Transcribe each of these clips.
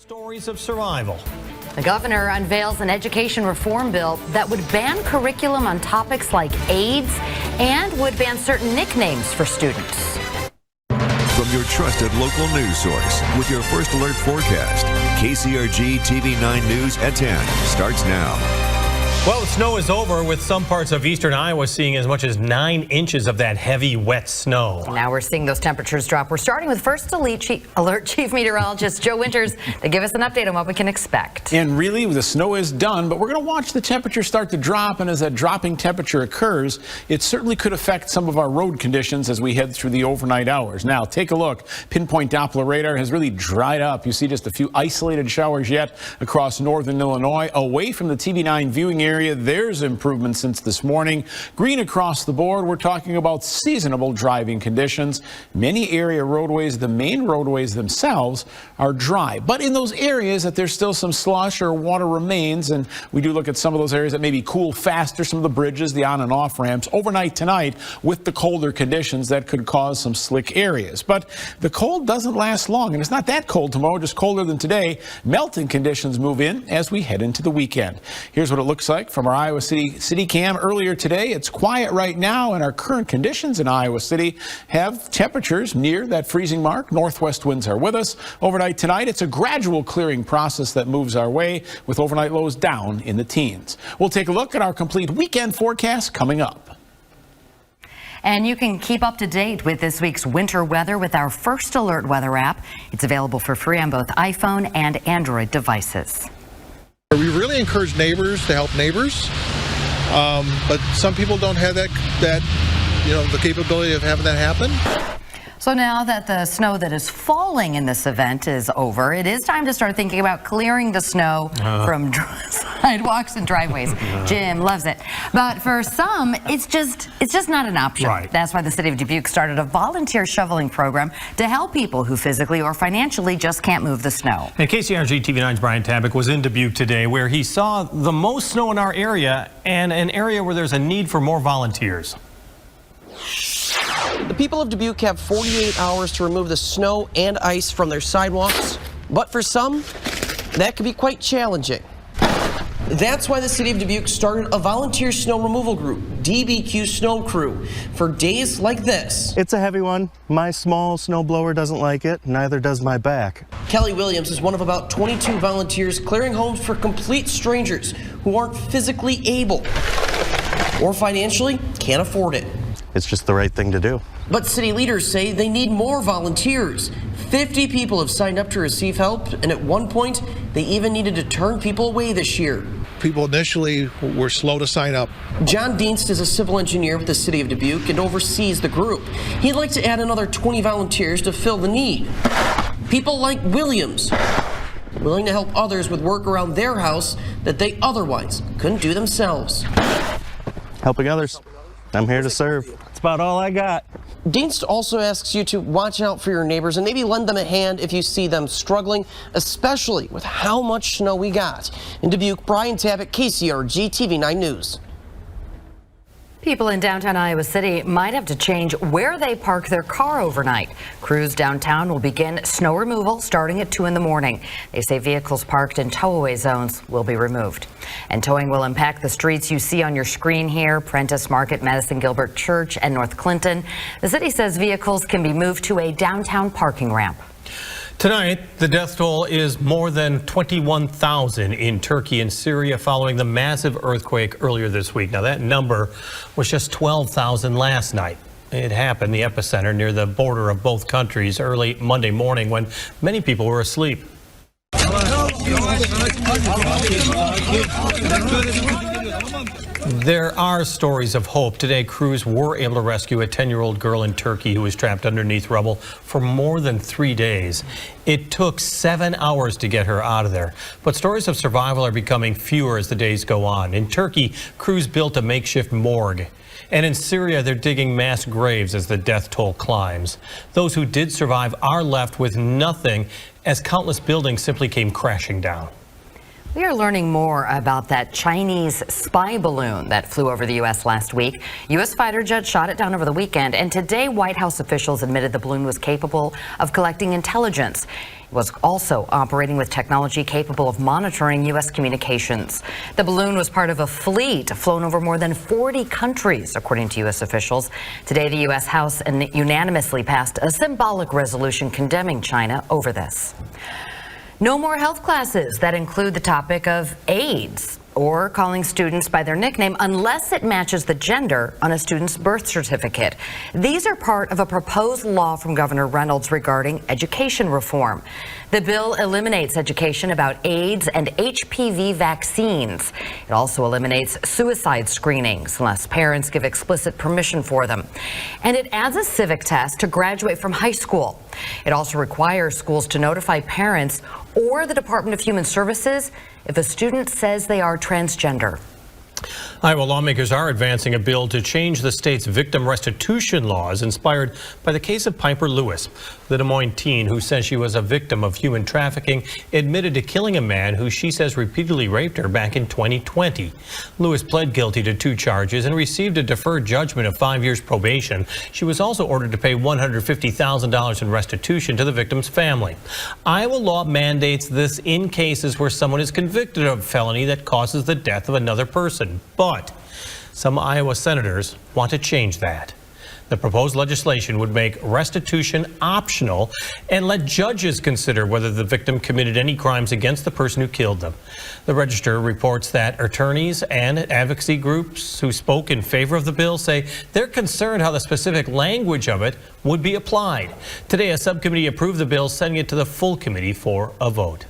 Stories of survival. The governor unveils an education reform bill that would ban curriculum on topics like AIDS and would ban certain nicknames for students. From your trusted local news source with your first alert forecast, KCRG-TV 9 News at 10 starts now. Well, the snow is over, with some parts of eastern Iowa seeing as much as 9 inches of that heavy, wet snow. Now we're seeing those temperatures drop. We're starting with First Alert Chief Meteorologist Joe Winters to give us an update on what we can expect. And really, the snow is done, but we're going to watch the temperature start to drop, and as that dropping temperature occurs, it certainly could affect some of our road conditions as we head through the overnight hours. Now, take a look. Pinpoint Doppler radar has really dried up. You see just a few isolated showers yet across northern Illinois. Away from the TV9 viewing area, there's improvement since this morning. Green across the board. We're talking about seasonable driving conditions. Many area roadways, the main roadways themselves, are dry. But in those areas that there's still some slush or water remains, and we do look at some of those areas that maybe cool faster, some of the bridges, the on and off ramps, overnight tonight with the colder conditions that could cause some slick areas. But the cold doesn't last long, and it's not that cold tomorrow, just colder than today. Melting conditions move in as we head into the weekend. Here's what it looks like from our Iowa City cam earlier today. It's quiet right now, and our current conditions in Iowa City have temperatures near that freezing mark. Northwest winds are with us. Overnight tonight, it's a gradual clearing process that moves our way, with overnight lows down in the teens. We'll take a look at our complete weekend forecast coming up. And you can keep up to date with this week's winter weather with our First Alert weather app. It's available for free on both iPhone and Android devices. We really encourage neighbors to help neighbors, but some people don't have the capability of having that happen. So now that the snow that is falling in this event is over, it is time to start thinking about clearing the snow from sidewalks and driveways. Jim loves it. But for some, it's just not an option. Right. That's why the city of Dubuque started a volunteer shoveling program to help people who physically or financially just can't move the snow. And KCRG-TV 9's Brian Tabak was in Dubuque today, where he saw the most snow in our area and an area where there's a need for more volunteers. The people of Dubuque have 48 hours to remove the snow and ice from their sidewalks, but for some, that can be quite challenging. That's why the city of Dubuque started a volunteer snow removal group, DBQ Snow Crew, for days like this. It's a heavy one. My small snow blower doesn't like it, neither does my back. Kelly Williams is one of about 22 volunteers clearing homes for complete strangers who aren't physically able or financially can't afford it. It's just the right thing to do. But city leaders say they need more volunteers. 50 people have signed up to receive help, and at one point, they even needed to turn people away this year. People initially were slow to sign up. John Dienst is a civil engineer with the city of Dubuque and oversees the group. He'd like to add another 20 volunteers to fill the need. People like Williams, willing to help others with work around their house that they otherwise couldn't do themselves. Helping others. I'm here to serve. That's about all I got. Dienst also asks you to watch out for your neighbors and maybe lend them a hand if you see them struggling, especially with how much snow we got. In Dubuque, Brian Tabak, KCRG-TV 9 News. People in downtown Iowa City might have to change where they park their car overnight. Crews downtown will begin snow removal starting at 2 in the morning. They say vehicles parked in tow-away zones will be removed. And towing will impact the streets you see on your screen here: Prentice Market, Madison Gilbert Church, and North Clinton. The city says vehicles can be moved to a downtown parking ramp. Tonight, the death toll is more than 21,000 in Turkey and Syria following the massive earthquake earlier this week. Now, that number was just 12,000 last night. It happened, the epicenter, near the border of both countries early Monday morning when many people were asleep. There are stories of hope. Today, crews were able to rescue a 10-year-old girl in Turkey who was trapped underneath rubble for more than 3 days. It took 7 hours to get her out of there. But stories of survival are becoming fewer as the days go on. In Turkey, crews built a makeshift morgue. And in Syria, they're digging mass graves as the death toll climbs. Those who did survive are left with nothing as countless buildings simply came crashing down. We are learning more about that Chinese spy balloon that flew over the U.S. last week. U.S. fighter jets shot it down over the weekend, and today White House officials admitted the balloon was capable of collecting intelligence. It was also operating with technology capable of monitoring U.S. communications. The balloon was part of a fleet flown over more than 40 countries, according to U.S. officials. Today, the U.S. House unanimously passed a symbolic resolution condemning China over this. No more health classes that include the topic of AIDS or calling students by their nickname unless it matches the gender on a student's birth certificate. These are part of a proposed law from Governor Reynolds regarding education reform. The bill eliminates education about AIDS and HPV vaccines. It also eliminates suicide screenings unless parents give explicit permission for them. And it adds a civic test to graduate from high school. It also requires schools to notify parents or the Department of Human Services if a student says they are transgender. Iowa lawmakers are advancing a bill to change the state's victim restitution laws inspired by the case of Piper Lewis. The Des Moines teen who says she was a victim of human trafficking admitted to killing a man who she says repeatedly raped her back in 2020. Lewis pled guilty to 2 charges and received a deferred judgment of 5 years probation. She was also ordered to pay $150,000 in restitution to the victim's family. Iowa law mandates this in cases where someone is convicted of a felony that causes the death of another person. But some Iowa senators want to change that. The proposed legislation would make restitution optional and let judges consider whether the victim committed any crimes against the person who killed them. The Register reports that attorneys and advocacy groups who spoke in favor of the bill say they're concerned how the specific language of it would be applied. Today, a subcommittee approved the bill, sending it to the full committee for a vote.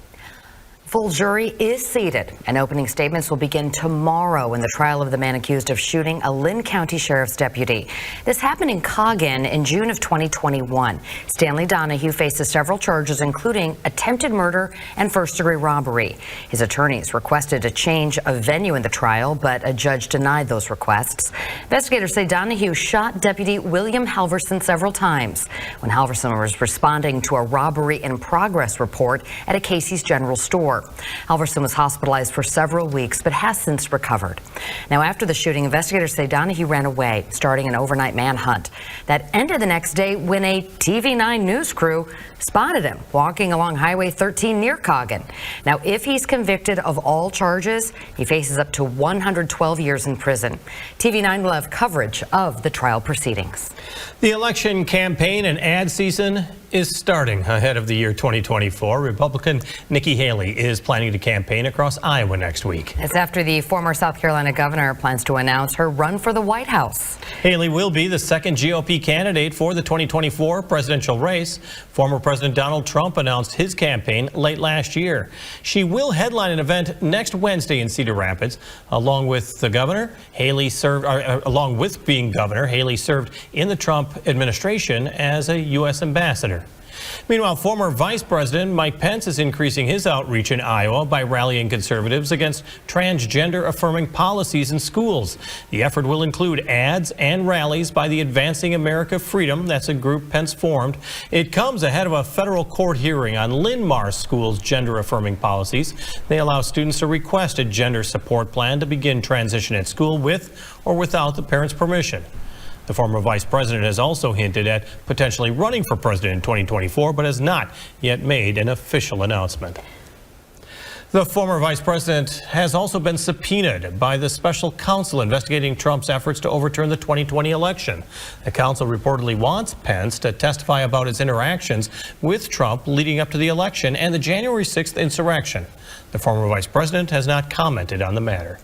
Full jury is seated, and opening statements will begin tomorrow in the trial of the man accused of shooting a Lynn County Sheriff's deputy. This happened in Coggin in June of 2021. Stanley Donahue faces several charges, including attempted murder and first-degree robbery. His attorneys requested a change of venue in the trial, but a judge denied those requests. Investigators say Donahue shot Deputy William Halverson several times when Halverson was responding to a robbery in progress report at a Casey's General Store. Halverson was hospitalized for several weeks, but has since recovered. Now, after the shooting, investigators say Donahue ran away, starting an overnight manhunt. That ended the next day when a TV9 news crew spotted him walking along Highway 13 near Coggin. Now, if he's convicted of all charges, he faces up to 112 years in prison. TV9 will have coverage of the trial proceedings. The election campaign and ad season is starting ahead of the year 2024. Republican Nikki Haley is planning to campaign across Iowa next week. It's after the former South Carolina governor plans to announce her run for the White House. Haley will be the second GOP candidate for the 2024 presidential race. Former President Donald Trump announced his campaign late last year. She will headline an event next Wednesday in Cedar Rapids. Along with the governor, Haley served, along with being governor, Haley served in the Trump administration as a U.S. ambassador. Meanwhile, former Vice President Mike Pence is increasing his outreach in Iowa by rallying conservatives against transgender-affirming policies in schools. The effort will include ads and rallies by the Advancing America Freedom. That's a group Pence formed. It comes ahead of a federal court hearing on Linn-Mar School's gender-affirming policies. They allow students to request a gender support plan to begin transition at school with or without the parent's permission. The former vice president has also hinted at potentially running for president in 2024, but has not yet made an official announcement. The former vice president has also been subpoenaed by the special counsel investigating Trump's efforts to overturn the 2020 election. The counsel reportedly wants Pence to testify about his interactions with Trump leading up to the election and the January 6th insurrection. The former vice president has not commented on the matter.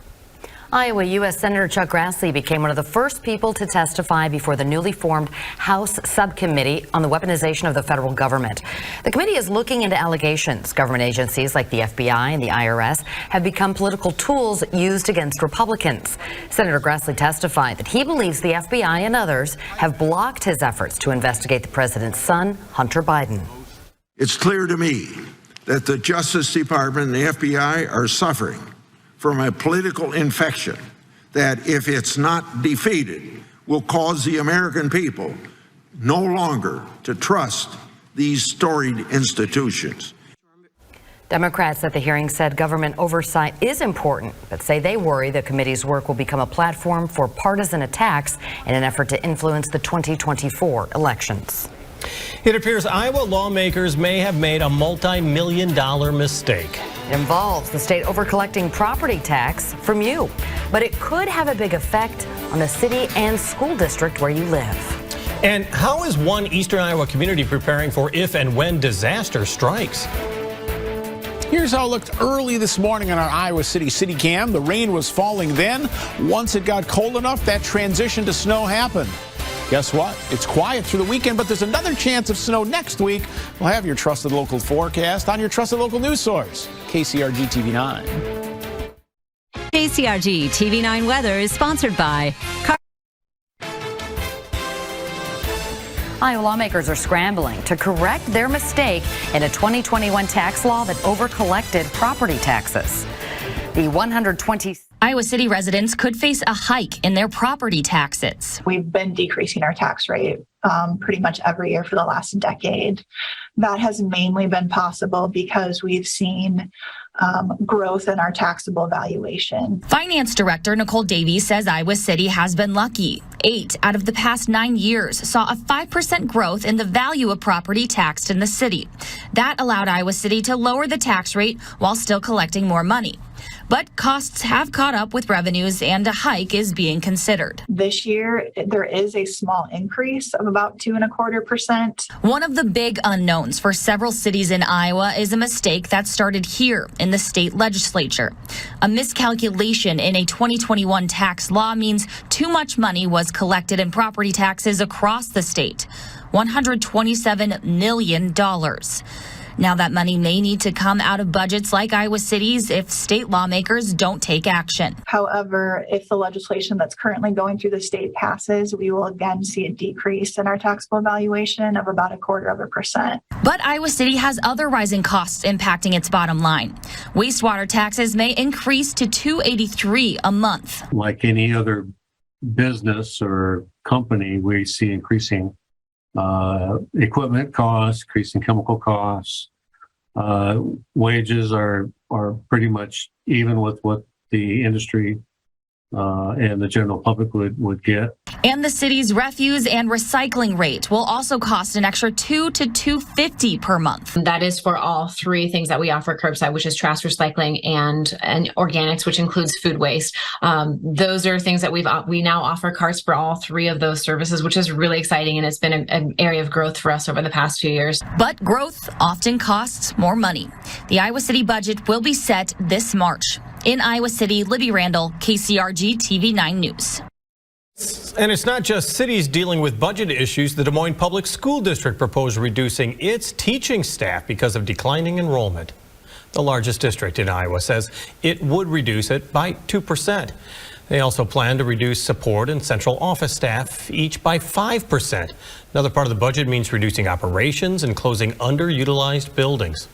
Iowa U.S. Senator Chuck Grassley became one of the first people to testify before the newly formed House Subcommittee on the Weaponization of the Federal Government. The committee is looking into allegations government agencies like the FBI and the IRS have become political tools used against Republicans. Senator Grassley testified that he believes the FBI and others have blocked his efforts to investigate the president's son, Hunter Biden. It's clear to me that the Justice Department and the FBI are suffering from a political infection that, if it's not defeated, will cause the American people no longer to trust these storied institutions. Democrats at the hearing said government oversight is important, but say they worry the committee's work will become a platform for partisan attacks in an effort to influence the 2024 elections. It appears Iowa lawmakers may have made a multi-million-dollar mistake. It involves the state overcollecting property tax from you, but it could have a big effect on the city and school district where you live. And how is one Eastern Iowa community preparing for if and when disaster strikes? Here's how it looked early this morning on our Iowa City City Cam. The rain was falling then. Once it got cold enough, that transition to snow happened. Guess what? It's quiet through the weekend, but there's another chance of snow next week. We'll have your trusted local forecast on your trusted local news source, KCRG-TV 9. KCRG-TV 9 weather is sponsored by Iowa lawmakers are scrambling to correct their mistake in a 2021 tax law that overcollected property taxes. The 120 Iowa City residents could face a hike in their property taxes. We've been decreasing our tax rate pretty much every year for the last decade. That has mainly been possible because we've seen growth in our taxable valuation. Finance Director Nicole Davies says Iowa City has been lucky. 8 out of the past 9 years saw a 5% growth in the value of property taxed in the city. That allowed Iowa City to lower the tax rate while still collecting more money. But costs have caught up with revenues and a hike is being considered. This year, there is a small increase of about 2.25%. One of the big unknowns for several cities in Iowa is a mistake that started here in the state legislature. A miscalculation in a 2021 tax law means too much money was collected in property taxes across the state, $127 million. Now that money may need to come out of budgets like Iowa City's if state lawmakers don't take action. However, if the legislation that's currently going through the state passes, we will again see a decrease in our taxable valuation of about 0.25%. But Iowa City has other rising costs impacting its bottom line. Wastewater taxes may increase to $283 a month. Like any other business or company, we see increasing equipment costs, increasing chemical costs. Wages are pretty much even with what the industry and the general public would get. And the city's refuse and recycling rate will also cost an extra $2 to $2.50 per month. That is for all three things that we offer curbside, which is trash recycling and organics, which includes food waste. Those are things that we now offer carts for all three of those services, which is really exciting, and it's been an area of growth for us over the past few years. But growth often costs more money. The Iowa City budget will be set this March. In Iowa City, Libby Randall, KCRG-TV 9 News. And it's not just cities dealing with budget issues. The Des Moines Public School District proposed reducing its teaching staff because of declining enrollment. The largest district in Iowa says it would reduce it by 2%. They also plan to reduce support and central office staff each by 5%. Another part of the budget means reducing operations and closing underutilized buildings.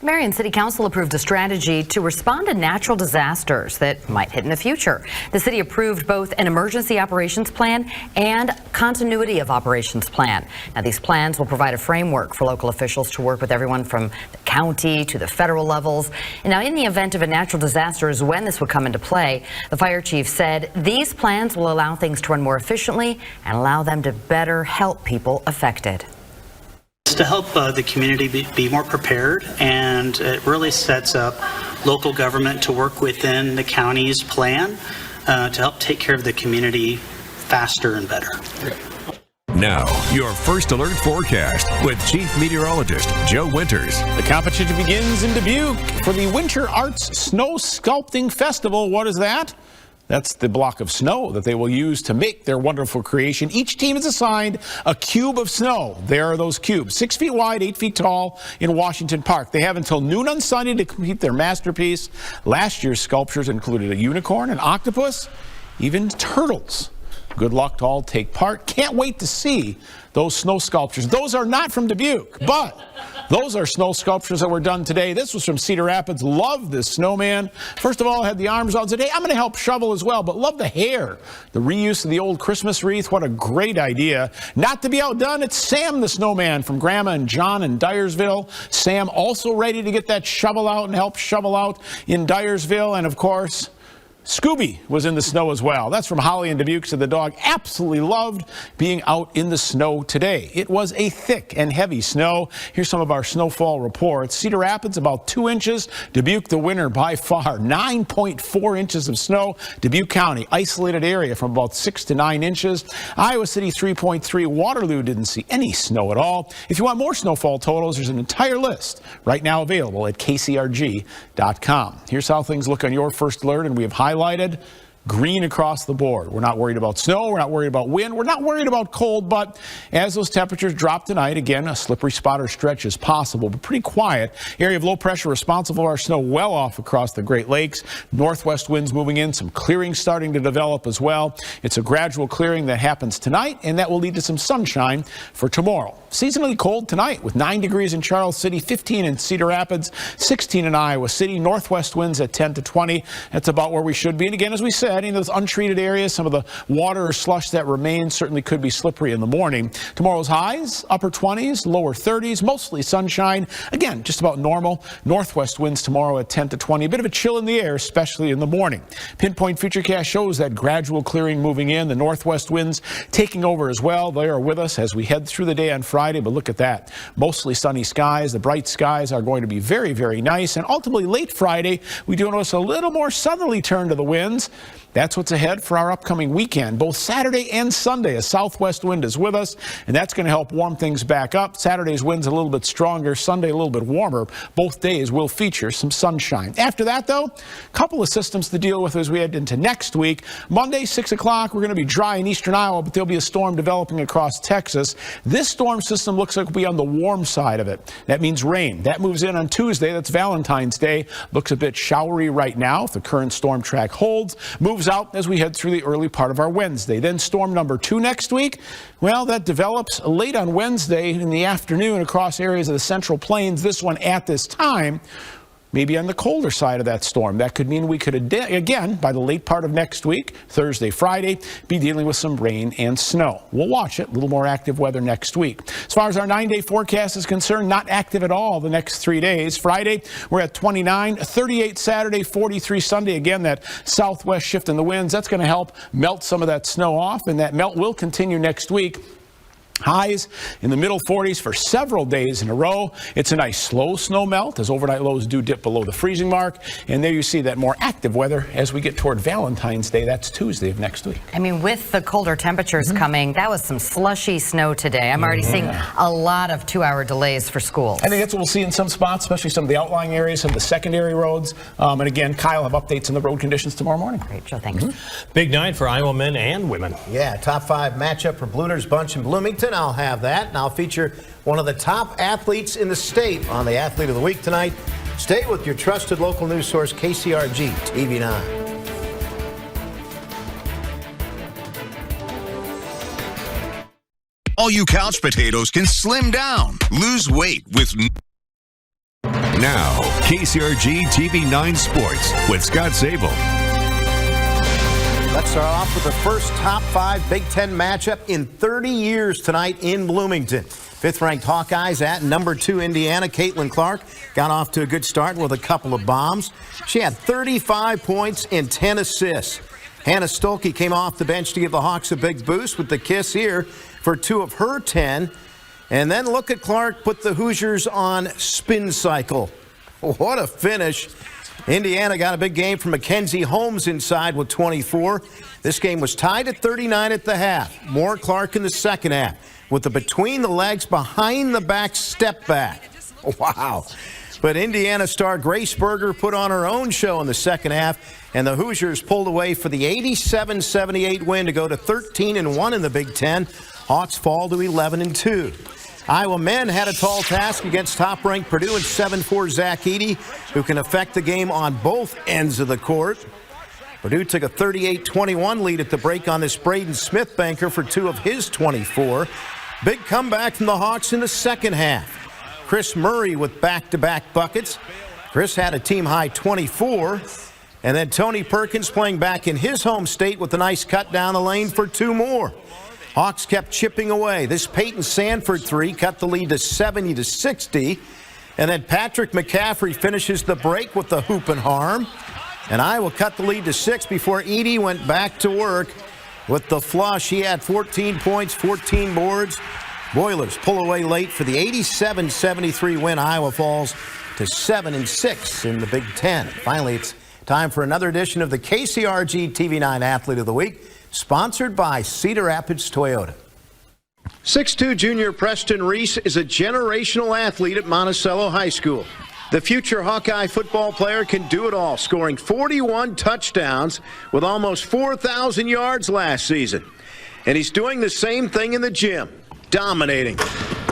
The Marion City Council approved a strategy to respond to natural disasters that might hit in the future. The city approved both an emergency operations plan and continuity of operations plan. Now, these plans will provide a framework for local officials to work with everyone from the county to the federal levels. And now, in the event of a natural disaster is when this would come into play. The fire chief said these plans will allow things to run more efficiently and allow them to better help people affected. To help the community be more prepared, and it really sets up local government to work within the county's plan to help take care of the community faster and better. Now, your first alert forecast with Chief Meteorologist Joe Winters. The competition begins in Dubuque for the Winter Arts Snow Sculpting Festival. What is that? That's the block of snow that they will use to make their wonderful creation. Each team is assigned a cube of snow. There are those cubes, 6 feet wide, 8 feet tall in Washington Park. They have until noon on Sunday to complete their masterpiece. Last year's sculptures included a unicorn, an octopus, even turtles. Good luck to all take part. Can't wait to see those snow sculptures. Those are not from Dubuque, but those are snow sculptures that were done today. This was from Cedar Rapids. Love this snowman. First of all, had the arms out. Said, hey, I'm going to help shovel as well, but love the hair. The reuse of the old Christmas wreath. What a great idea. Not to be outdone, it's Sam the snowman from Grandma and John in Dyersville. Sam also ready to get that shovel out and help shovel out in Dyersville. And of course, Scooby was in the snow as well. That's from Holly and Dubuque. So the dog absolutely loved being out in the snow today. It was a thick and heavy snow. Here's some of our snowfall reports. Cedar Rapids about 2 inches. Dubuque the winner by far. 9.4 inches of snow. Dubuque County isolated area from about 6 to 9 inches. Iowa City 3.3. Waterloo didn't see any snow at all. If you want more snowfall totals, there's an entire list right now available at KCRG.com. Here's how things look on your first alert, and we have highlighted green across the board. We're not worried about snow. We're not worried about wind. We're not worried about cold. But as those temperatures drop tonight, again, a slippery spot or stretch is possible, but pretty quiet. Area of low pressure responsible for our snow well off across the Great Lakes. Northwest winds moving in. Some clearing starting to develop as well. It's a gradual clearing that happens tonight, and that will lead to some sunshine for tomorrow. Seasonally cold tonight with 9 degrees in Charles City, 15 in Cedar Rapids, 16 in Iowa City. Northwest winds at 10 to 20. That's about where we should be. And again, as we said, in those untreated areas, some of the water or slush that remains certainly could be slippery in the morning. Tomorrow's highs, upper 20s, lower 30s, mostly sunshine. Again, just about normal. Northwest winds tomorrow at 10 to 20. A bit of a chill in the air, especially in the morning. Pinpoint Futurecast shows that gradual clearing moving in. The northwest winds taking over as well. They are with us as we head through the day on Friday, but look at that. Mostly sunny skies. The bright skies are going to be very, very nice. And ultimately, late Friday, we do notice a little more southerly turn to the winds. That's what's ahead for our upcoming weekend. Both Saturday and Sunday, a southwest wind is with us, and that's going to help warm things back up. Saturday's wind's a little bit stronger, Sunday a little bit warmer. Both days will feature some sunshine. After that, though, a couple of systems to deal with as we head into next week. Monday, 6 o'clock, we're going to be dry in eastern Iowa, but there'll be a storm developing across Texas. This storm system looks like it'll be on the warm side of it. That means rain. That moves in on Tuesday. That's Valentine's Day. Looks a bit showery right now. If the current storm track holds, moves out as we head through the early part of our Wednesday. Then storm number 2 next week. Well, that develops late on Wednesday in the afternoon across areas of the Central Plains. This one at this time maybe on the colder side of that storm. That could mean we could, again, by the late part of next week, Thursday, Friday, be dealing with some rain and snow. We'll watch it. A little more active weather next week. As far as our 9-day forecast is concerned, not active at all the next 3 days. Friday, we're at 29, 38 Saturday, 43 Sunday. Again, that southwest shift in the winds, that's going to help melt some of that snow off, and that melt will continue next week. Highs in the middle 40s for several days in a row. It's a nice slow snow melt as overnight lows do dip below the freezing mark. And there you see that more active weather as we get toward Valentine's Day. That's Tuesday of next week. I mean, with the colder temperatures coming, that was some slushy snow today. I'm already seeing a lot of 2-hour delays for schools. I think that's what we'll see in some spots, especially some of the outlying areas, some of the secondary roads. And again, Kyle will have updates on the road conditions tomorrow morning. Great, Joe. Thanks. Big night for Iowa men and women. Yeah, top 5 matchup for Bluner's Bunch in Bloomington. I'll have that, and I'll feature one of the top athletes in the state on the Athlete of the Week tonight. Stay with your trusted local news source, KCRG-TV 9. All you couch potatoes can slim down, lose weight with... Now, KCRG-TV 9 Sports with Scott Zabel. Let's start off with the first top 5 Big Ten matchup in 30 years tonight in Bloomington. 5th-ranked Hawkeyes at number 2 Indiana. Caitlin Clark got off to a good start with a couple of bombs. She had 35 points and 10 assists. Hannah Stolke came off the bench to give the Hawks a big boost with the kiss here for 2 of her 10. And then look at Clark put the Hoosiers on spin cycle. What a finish. Indiana got a big game from Mackenzie Holmes inside with 24. This game was tied at 39 at the half. More Clark in the second half with the between the legs, behind the back step back. Wow. But Indiana star Grace Berger put on her own show in the second half, and the Hoosiers pulled away for the 87-78 win to go to 13-1 in the Big Ten. Hawks fall to 11-2. Iowa men had a tall task against top-ranked Purdue and 7-4 Zach Edey, who can affect the game on both ends of the court. Purdue took a 38-21 lead at the break on this Braden Smith banker for 2 of his 24. Big comeback from the Hawks in the second half. Chris Murray with back-to-back buckets. Chris had a team-high 24. And then Tony Perkins playing back in his home state with a nice cut down the lane for 2 more. Hawks kept chipping away. This Peyton Sanford 3 cut the lead to 70-60. And then Patrick McCaffrey finishes the break with the hoop and harm. And Iowa cut the lead to 6 before Edey went back to work with the flush. He had 14 points, 14 boards. Boilers pull away late for the 87-73 win. Iowa falls to 7-6 in the Big Ten. Finally, it's time for another edition of the KCRG-TV 9 Athlete of the Week, sponsored by Cedar Rapids Toyota. 6'2" junior Preston Reese is a generational athlete at Monticello High School. The future Hawkeye football player can do it all, scoring 41 touchdowns with almost 4,000 yards last season. And he's doing the same thing in the gym, dominating.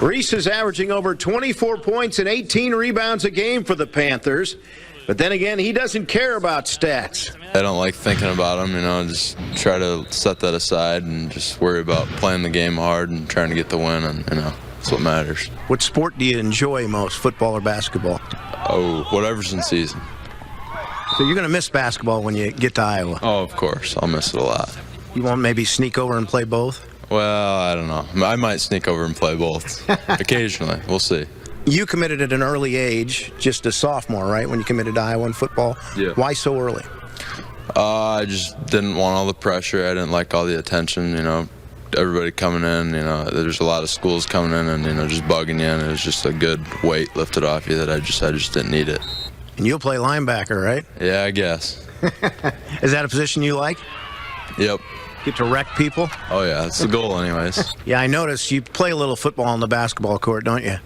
Reese is averaging over 24 points and 18 rebounds a game for the Panthers. But then again, he doesn't care about stats. I don't like thinking about them, just try to set that aside and just worry about playing the game hard and trying to get the win, and, that's what matters. What sport do you enjoy most, football or basketball? Oh, whatever's in season. So you're going to miss basketball when you get to Iowa? Oh, of course. I'll miss it a lot. You won't maybe sneak over and play both? Well, I don't know. I might sneak over and play both occasionally. We'll see. You committed at an early age, just a sophomore, right, when you committed to Iowa in football? Yeah. Why so early? I just didn't want all the pressure. I didn't like all the attention, everybody coming in, there's a lot of schools coming in and, just bugging you, and it was just a good weight lifted off you that I just didn't need it. And you'll play linebacker, right? Yeah, I guess. Is that a position you like? Yep. Get to wreck people? Oh, yeah, that's the goal anyways. Yeah, I noticed you play a little football on the basketball court, don't you?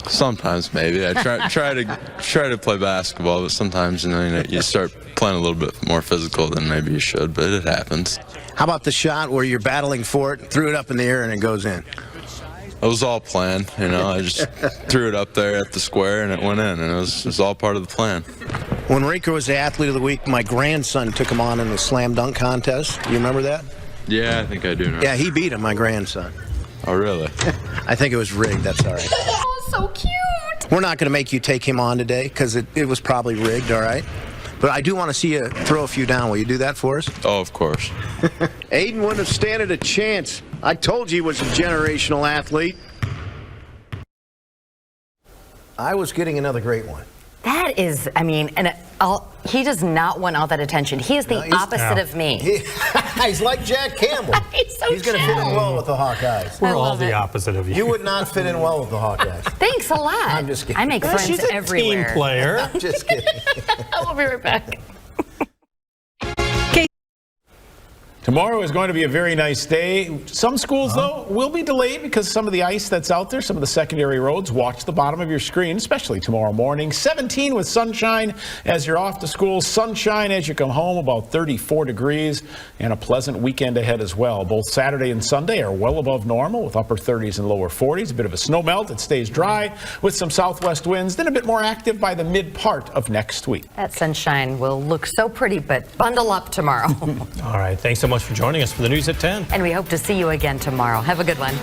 Sometimes maybe. I try to play basketball, but sometimes you start playing a little bit more physical than maybe you should, but it happens. How about the shot where you're battling for it, threw it up in the air, and it goes in? It was all planned, I just threw it up there at the square and it went in, and it was all part of the plan. When Rinker was the Athlete of the Week, my grandson took him on in the slam dunk contest. Do you remember that? Yeah, I think I do know. Yeah, he beat him, my grandson. Oh, really? I think it was rigged. That's all right. Oh, so cute. We're not going to make you take him on today because it was probably rigged, all right? But I do want to see you throw a few down. Will you do that for us? Oh, of course. Aiden wouldn't have standed a chance. I told you he was a generational athlete. I was getting another great one. That is, he does not want all that attention. He is the opposite of me. He's like Jack Campbell. He's going to fit in well with the Hawkeyes. We're all the opposite of you. You would not fit in well with the Hawkeyes. Thanks a lot. I'm just kidding. I make friends She's a everywhere. team player. I'm just kidding. We'll be right back. Tomorrow is going to be a very nice day. Some schools, though, will be delayed because some of the ice that's out there, some of the secondary roads. Watch the bottom of your screen, especially tomorrow morning. 17 with sunshine as you're off to school. Sunshine as you come home, about 34 degrees. And a pleasant weekend ahead as well. Both Saturday and Sunday are well above normal with upper 30s and lower 40s. A bit of a snow melt. It stays dry with some southwest winds. Then a bit more active by the mid part of next week. That sunshine will look so pretty, but bundle up tomorrow. All right. Thanks so much for joining us for the news at 10. And we hope to see you again tomorrow. Have a good one.